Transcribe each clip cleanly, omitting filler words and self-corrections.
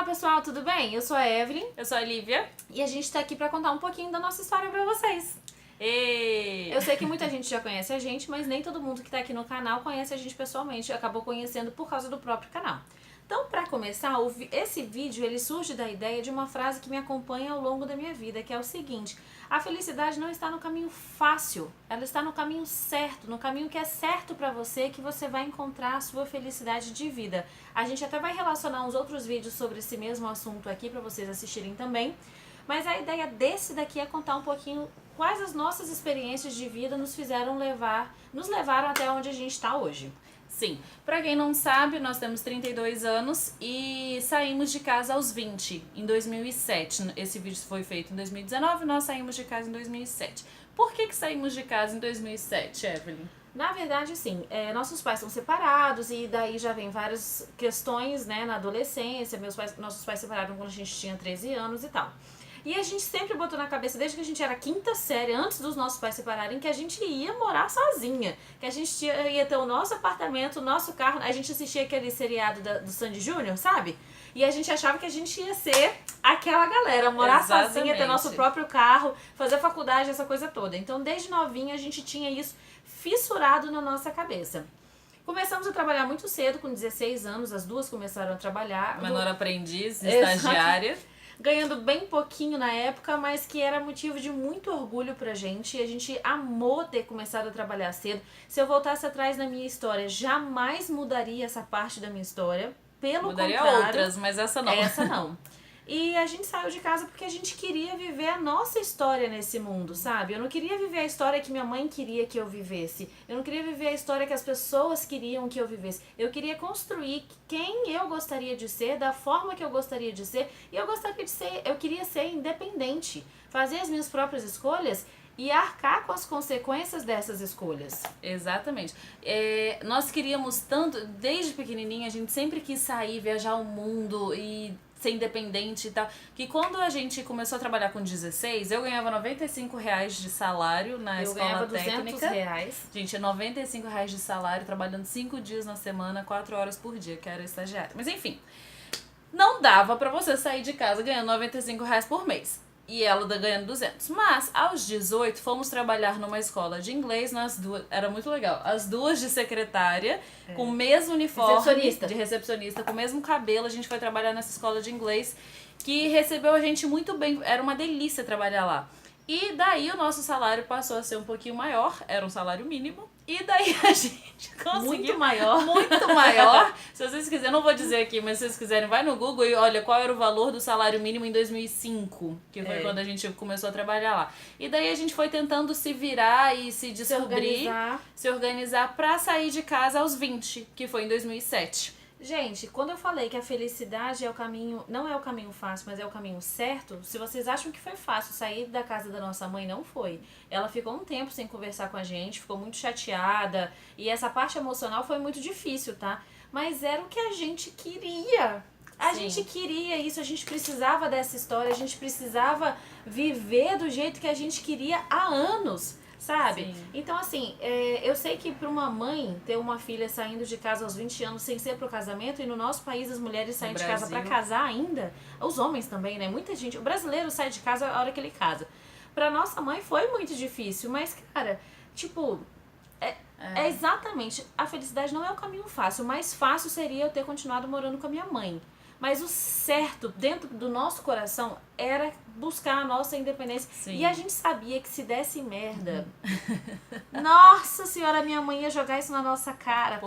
pessoal, tudo bem? Eu sou a Evelyn. Eu sou a Lívia. E a gente tá aqui pra contar um pouquinho da nossa história pra vocês. Eu sei que muita gente já conhece a gente, mas nem todo mundo que tá aqui no canal conhece a gente pessoalmente. Acabou conhecendo por causa do próprio canal. Então, pra começar, esse vídeo ele surge da ideia de uma frase que me acompanha ao longo da minha vida, que é o seguinte: a felicidade não está no caminho fácil, ela está no caminho certo, no caminho que é certo pra você, que você vai encontrar a sua felicidade de vida. A gente até vai relacionar uns outros vídeos sobre esse mesmo assunto aqui pra vocês assistirem também, mas a ideia desse daqui é contar um pouquinho quais as nossas experiências de vida nos levaram até onde a gente está hoje. Sim, pra quem não sabe, nós temos 32 anos e saímos de casa aos 20, em 2007. Esse vídeo foi feito em 2019, nós saímos de casa em 2007. Por que saímos de casa em 2007, Evelyn? Na verdade, sim, nossos pais são separados e daí já vem várias questões, né, na adolescência. Nossos pais separaram quando a gente tinha 13 anos e tal. E a gente sempre botou na cabeça, desde que a gente era quinta série, antes dos nossos pais separarem, que a gente ia morar sozinha. Que a gente ia ter o nosso apartamento, o nosso carro. A gente assistia aquele seriado do Sandy Júnior, sabe? E a gente achava que a gente ia ser aquela galera, morar sozinha, ter nosso próprio carro, fazer faculdade, essa coisa toda. Então, desde novinha, a gente tinha isso fissurado na nossa cabeça. Começamos a trabalhar muito cedo, com 16 anos, as duas começaram a trabalhar. Menor aprendiz, estagiária. Ganhando bem pouquinho na época, mas que era motivo de muito orgulho pra gente. E a gente amou ter começado a trabalhar cedo. Se eu voltasse atrás na minha história, jamais mudaria essa parte da minha história. Pelo mudaria contrário, outras, mas essa não. Essa não. E a gente saiu de casa porque a gente queria viver a nossa história nesse mundo, sabe? Eu não queria viver a história que minha mãe queria que eu vivesse. Eu não queria viver a história que as pessoas queriam que eu vivesse. Eu queria construir quem eu gostaria de ser, da forma que eu gostaria de ser. E eu queria ser independente. Fazer as minhas próprias escolhas e arcar com as consequências dessas escolhas. Exatamente. Nós queríamos tanto, desde pequenininha, a gente sempre quis sair, viajar o mundo e ser independente e tal, que quando a gente começou a trabalhar com 16, eu ganhava R$95 de salário na escola técnica. R$200. Gente, R$95 de salário, trabalhando 5 dias na semana, 4 horas por dia, que era estagiária. Mas enfim, não dava pra você sair de casa ganhando R$95 por mês. E ela ganhando 200. Mas, aos 18, fomos trabalhar numa escola de inglês, nós duas, era muito legal. As duas de secretária, com o mesmo uniforme de recepcionista, com o mesmo cabelo, a gente foi trabalhar nessa escola de inglês, que recebeu a gente muito bem, era uma delícia trabalhar lá. E daí o nosso salário passou a ser um pouquinho maior, era um salário mínimo, e daí a gente conseguiu... Muito maior. Muito maior. Se vocês quiserem, não vou dizer aqui, mas se vocês quiserem, vai no Google e olha qual era o valor do salário mínimo em 2005, que foi quando a gente começou a trabalhar lá. E daí a gente foi tentando se virar e se descobrir, se organizar pra sair de casa aos 20, que foi em 2007. Gente, quando eu falei que a felicidade é o caminho, não é o caminho fácil, mas é o caminho certo, se vocês acham que foi fácil sair da casa da nossa mãe, não foi. Ela ficou um tempo sem conversar com a gente, ficou muito chateada, e essa parte emocional foi muito difícil, tá? Mas era o que a gente queria. A gente queria isso, a gente precisava dessa história, a gente precisava viver do jeito que a gente queria há anos. Sabe? Sim. Então, assim, eu sei que para uma mãe ter uma filha saindo de casa aos 20 anos sem ser pro casamento, e no nosso país as mulheres saem de casa para casar ainda, os homens também, né? Muita gente, o brasileiro sai de casa a hora que ele casa. Pra nossa mãe foi muito difícil, mas, cara, tipo, é exatamente, a felicidade não é o caminho fácil. O mais fácil seria eu ter continuado morando com a minha mãe. Mas o certo, dentro do nosso coração, era buscar a nossa independência. Sim. E a gente sabia que se desse merda, nossa senhora, minha mãe ia jogar isso na nossa cara.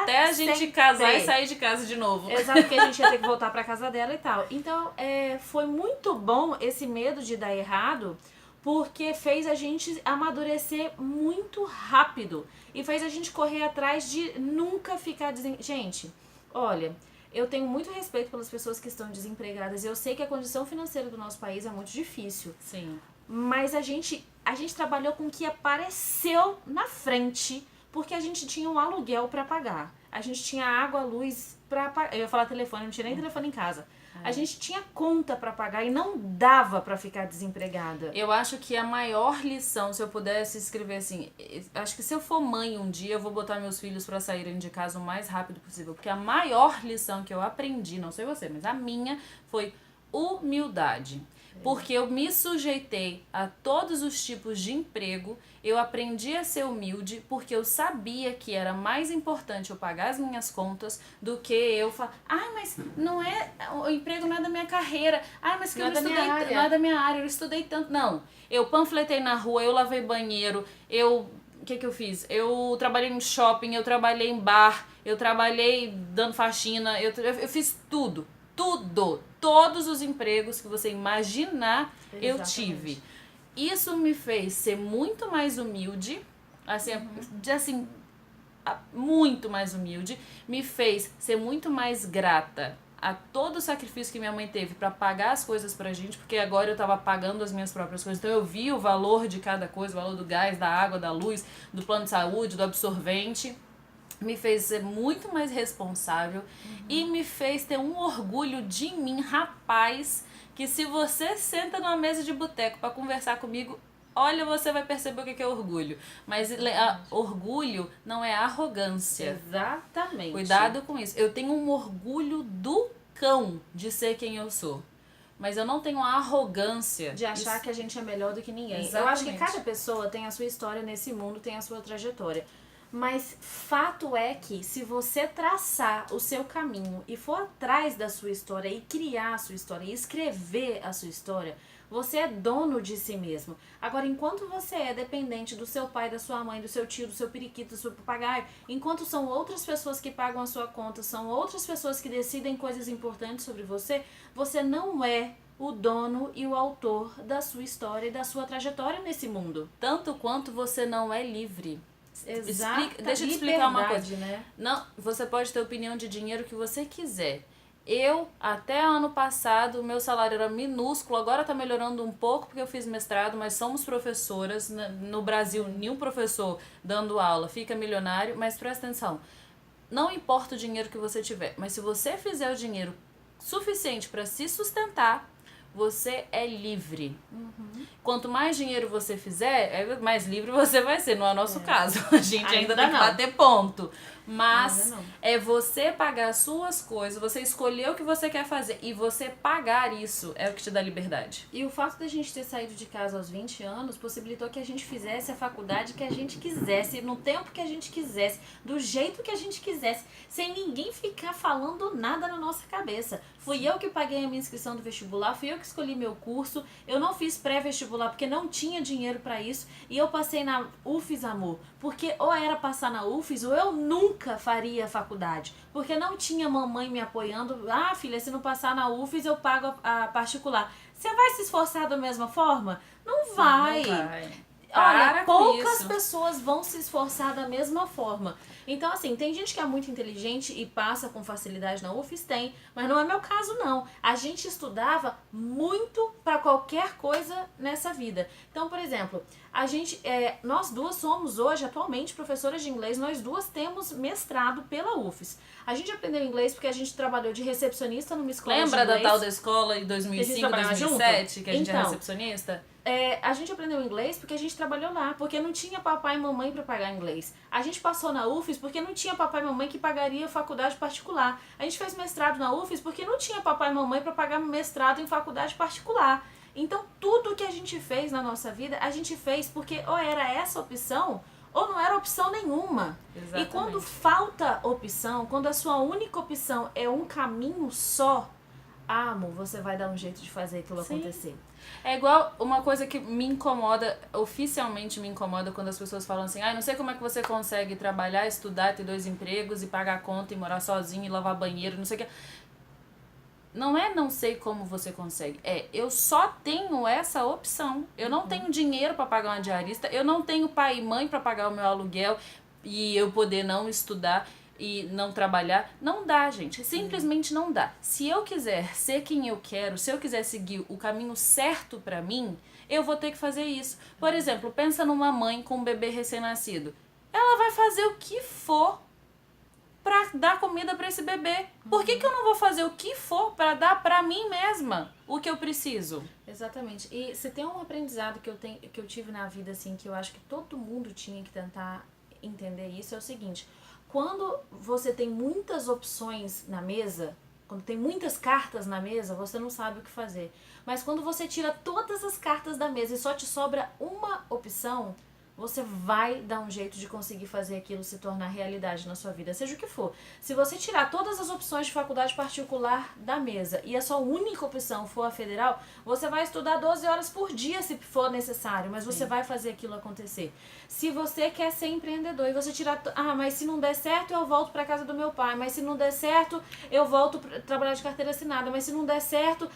Até a gente casar e sair de casa de novo. Exato, porque a gente ia ter que voltar pra casa dela e tal. Então, foi muito bom esse medo de dar errado, porque fez a gente amadurecer muito rápido. E fez a gente correr atrás de nunca ficar... Gente, olha... Eu tenho muito respeito pelas pessoas que estão desempregadas. Eu sei que a condição financeira do nosso país é muito difícil. Sim. Mas a gente trabalhou com o que apareceu na frente, porque a gente tinha um aluguel para pagar. A gente tinha água, luz pra pagar. Eu ia falar telefone, não tinha nem telefone em casa. A gente tinha conta pra pagar e não dava pra ficar desempregada. Eu acho que a maior lição, se eu pudesse escrever assim, acho que se eu for mãe um dia, eu vou botar meus filhos pra saírem de casa o mais rápido possível. Porque a maior lição que eu aprendi, não sei você, mas a minha, foi humildade. Porque eu me sujeitei a todos os tipos de emprego, eu aprendi a ser humilde, porque eu sabia que era mais importante eu pagar as minhas contas do que eu falar, mas não é, o emprego não é da minha carreira, mas que eu não estudei, não é da minha área, eu estudei tanto. Não, eu panfletei na rua, eu lavei banheiro, o que eu fiz? Eu trabalhei no shopping, eu trabalhei em bar, eu trabalhei dando faxina, eu fiz tudo. Todos os empregos que você imaginar, eu tive. Isso me fez ser muito mais humilde, assim, muito mais humilde, me fez ser muito mais grata a todo o sacrifício que minha mãe teve pra pagar as coisas pra gente, porque agora eu tava pagando as minhas próprias coisas, então eu vi o valor de cada coisa, o valor do gás, da água, da luz, do plano de saúde, do absorvente. Me fez ser muito mais responsável e me fez ter um orgulho de mim, rapaz, que se você senta numa mesa de boteco pra conversar comigo, olha, você vai perceber o que é orgulho. Mas orgulho não é arrogância. Exatamente. Cuidado com isso. Eu tenho um orgulho do cão de ser quem eu sou. Mas eu não tenho a arrogância de achar que a gente é melhor do que ninguém. Exatamente. Eu acho que cada pessoa tem a sua história nesse mundo, tem a sua trajetória. Mas fato é que se você traçar o seu caminho e for atrás da sua história e criar a sua história e escrever a sua história, você é dono de si mesmo. Agora, enquanto você é dependente do seu pai, da sua mãe, do seu tio, do seu periquito, do seu papagaio, enquanto são outras pessoas que pagam a sua conta, são outras pessoas que decidem coisas importantes sobre você, você não é o dono e o autor da sua história e da sua trajetória nesse mundo. Tanto quanto você não é livre. Exato. Deixa eu te explicar uma coisa. Né? Não, você pode ter opinião de dinheiro que você quiser. Eu, até ano passado, o meu salário era minúsculo, agora tá melhorando um pouco porque eu fiz mestrado, mas somos professoras. No Brasil, nenhum professor dando aula fica milionário, mas presta atenção. Não importa o dinheiro que você tiver, mas se você fizer o dinheiro suficiente para se sustentar, você é livre. Quanto mais dinheiro você fizer, mais livre você vai ser. Não é o nosso caso. A gente ainda tem que bater ponto. Mas é você pagar as suas coisas, você escolher o que você quer fazer e você pagar isso é o que te dá liberdade. E o fato da gente ter saído de casa aos 20 anos possibilitou que a gente fizesse a faculdade que a gente quisesse, no tempo que a gente quisesse, do jeito que a gente quisesse, sem ninguém ficar falando nada na nossa cabeça. Fui eu que paguei a minha inscrição do vestibular, fui eu que escolhi meu curso, eu não fiz pré-vestibular porque não tinha dinheiro pra isso e eu passei na UFES, amor, porque ou era passar na UFES ou eu nunca faria faculdade, porque não tinha mamãe me apoiando. Filha, se não passar na UFES eu pago a particular. Você vai se esforçar da mesma forma? Não vai. Não vai. Olha, poucas pessoas vão se esforçar da mesma forma. Então, assim, tem gente que é muito inteligente e passa com facilidade na UFES, tem, mas não é meu caso, não. A gente estudava muito para qualquer coisa nessa vida. Então, por exemplo, nós duas somos hoje, atualmente, professoras de inglês, nós duas temos mestrado pela UFES. A gente aprendeu inglês porque a gente trabalhou de recepcionista numa escola de inglês. Lembra da tal da escola em 2005, 2007, que a gente era recepcionista? A gente aprendeu inglês porque a gente trabalhou lá, porque não tinha papai e mamãe para pagar inglês. A gente passou na UFES porque não tinha papai e mamãe que pagaria faculdade particular. A gente fez mestrado na UFES porque não tinha papai e mamãe para pagar mestrado em faculdade particular. Então, tudo que a gente fez na nossa vida, a gente fez porque ou era essa opção ou não era opção nenhuma. Exatamente. E quando falta opção, quando a sua única opção é um caminho só, amor, você vai dar um jeito de fazer aquilo acontecer. É igual uma coisa que me incomoda, oficialmente me incomoda, quando as pessoas falam assim, não sei como é que você consegue trabalhar, estudar, ter 2 empregos e pagar a conta e morar sozinho e lavar banheiro, não sei o que. Não sei como você consegue. Eu só tenho essa opção. Eu não tenho dinheiro para pagar uma diarista, eu não tenho pai e mãe para pagar o meu aluguel e eu poder não estudar e não trabalhar. Não dá, gente. Simplesmente não dá. Se eu quiser ser quem eu quero, se eu quiser seguir o caminho certo pra mim, eu vou ter que fazer isso. Por exemplo, pensa numa mãe com um bebê recém-nascido. Ela vai fazer o que for pra dar comida pra esse bebê. Por que eu não vou fazer o que for pra dar pra mim mesma o que eu preciso? Exatamente. E se tem um aprendizado que eu tive na vida, assim, que eu acho que todo mundo tinha que tentar entender isso, é o seguinte: quando você tem muitas opções na mesa, quando tem muitas cartas na mesa, você não sabe o que fazer. Mas quando você tira todas as cartas da mesa e só te sobra uma opção, você vai dar um jeito de conseguir fazer aquilo se tornar realidade na sua vida, seja o que for. Se você tirar todas as opções de faculdade particular da mesa e a sua única opção for a federal, você vai estudar 12 horas por dia se for necessário, mas você vai fazer aquilo acontecer. Se você quer ser empreendedor e você tirar... mas se não der certo, eu volto para casa do meu pai, mas se não der certo, eu volto para trabalhar de carteira assinada, mas se não der certo,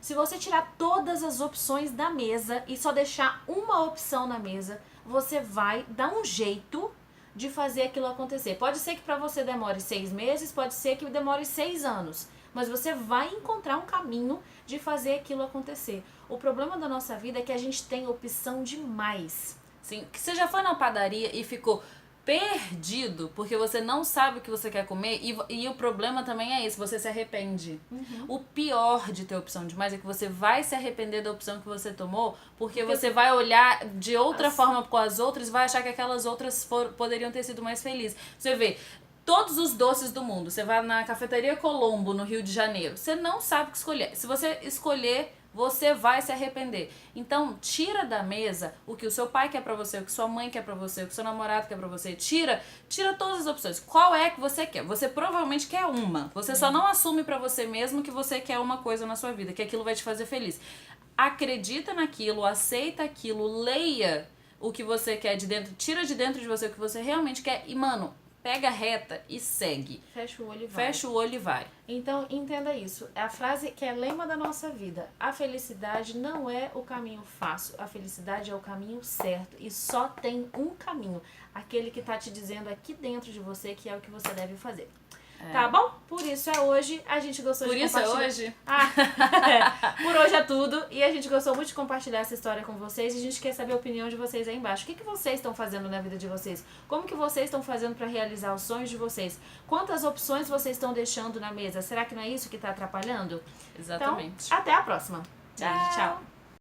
Se você tirar todas as opções da mesa e só deixar uma opção na mesa, você vai dar um jeito de fazer aquilo acontecer. Pode ser que para você demore 6 meses, pode ser que demore 6 anos, mas você vai encontrar um caminho de fazer aquilo acontecer. O problema da nossa vida é que a gente tem opção demais. Sim, que você já foi na padaria e ficou perdido porque você não sabe o que você quer comer e o problema também é esse, você se arrepende. O pior de ter opção demais é que você vai se arrepender da opção que você tomou porque você vai olhar de outra forma com as outras e vai achar que aquelas outras poderiam ter sido mais felizes. Você vê todos os doces do mundo, você vai na Cafeteria Colombo no Rio de Janeiro, você não sabe o que escolher. Se você escolher, você vai se arrepender. Então, tira da mesa o que o seu pai quer pra você, o que sua mãe quer pra você, o que seu namorado quer pra você. Tira todas as opções. Qual é que você quer? Você provavelmente quer uma. Você só não assume pra você mesmo que você quer uma coisa na sua vida, que aquilo vai te fazer feliz. Acredita naquilo, aceita aquilo, leia o que você quer de dentro, tira de dentro de você o que você realmente quer e, mano, pega a reta e segue. Fecha o olho e vai. Fecha o olho e vai. Então, entenda isso. É a frase que é lema da nossa vida. A felicidade não é o caminho fácil. A felicidade é o caminho certo. E só tem um caminho. Aquele que tá te dizendo aqui dentro de você que é o que você deve fazer. Tá bom? Por isso é hoje. A gente gostou de compartilhar. Por isso é hoje? Por hoje é tudo. E a gente gostou muito de compartilhar essa história com vocês. E a gente quer saber a opinião de vocês aí embaixo. O que vocês estão fazendo na vida de vocês? Como que vocês estão fazendo para realizar os sonhos de vocês? Quantas opções vocês estão deixando na mesa? Será que não é isso que tá atrapalhando? Exatamente. Então, até a próxima. Tchau.